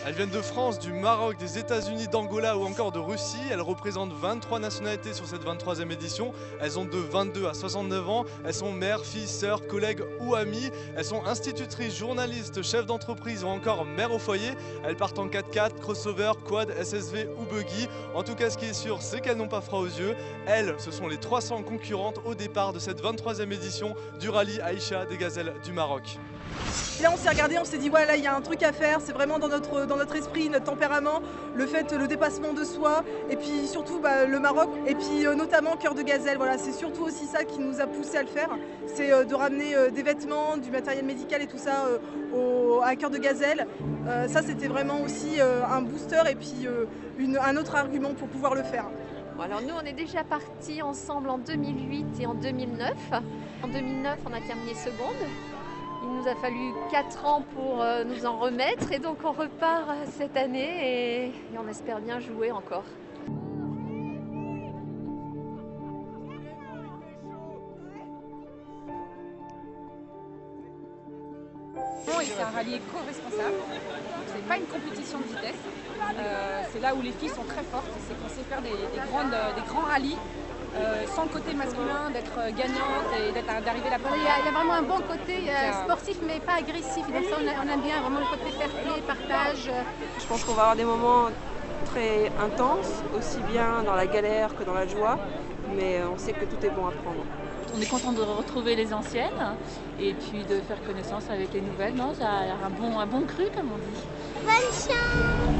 Elles viennent de France, du Maroc, des États-Unis, d'Angola ou encore de Russie. Elles représentent 23 nationalités sur cette 23e édition. Elles ont de 22 à 69 ans. Elles sont mères, filles, sœurs, collègues ou amies. Elles sont institutrices, journalistes, chefs d'entreprise ou encore mères au foyer. Elles partent en 4x4, crossover, quad, SSV ou buggy. En tout cas, ce qui est sûr, c'est qu'elles n'ont pas froid aux yeux. Elles, ce sont les 300 concurrentes au départ de cette 23e édition du rallye Aïcha des Gazelles du Maroc. Et là on s'est regardé, on s'est dit voilà, il y a un truc à faire, c'est vraiment dans notre esprit, notre tempérament, le dépassement de soi, et puis surtout le Maroc, et puis notamment Cœur de Gazelle, voilà, c'est surtout aussi ça qui nous a poussé à le faire, c'est de ramener des vêtements, du matériel médical et tout ça à Cœur de Gazelle. Ça c'était vraiment aussi un booster et puis un autre argument pour pouvoir le faire. Bon, alors nous on est déjà partis ensemble en 2008 et en 2009. En 2009 on a terminé seconde. Il nous a fallu 4 ans pour nous en remettre et donc on repart cette année et on espère bien jouer encore. C'est un rallye éco-responsable, c'est pas une compétition de vitesse, c'est là où les filles sont très fortes, c'est qu'on sait faire des grands rallyes sans le côté masculin d'être gagnante et d'arriver la première. Il y a vraiment un bon côté sportif mais pas agressif, donc ça on aime bien vraiment le côté fair play, partage. Je pense qu'on va avoir des moments très intenses, aussi bien dans la galère que dans la joie, mais on sait que tout est bon à prendre. On est content de retrouver les anciennes et puis de faire connaissance avec les nouvelles. Non, ça a l'air un bon cru comme on dit. Bonne chance!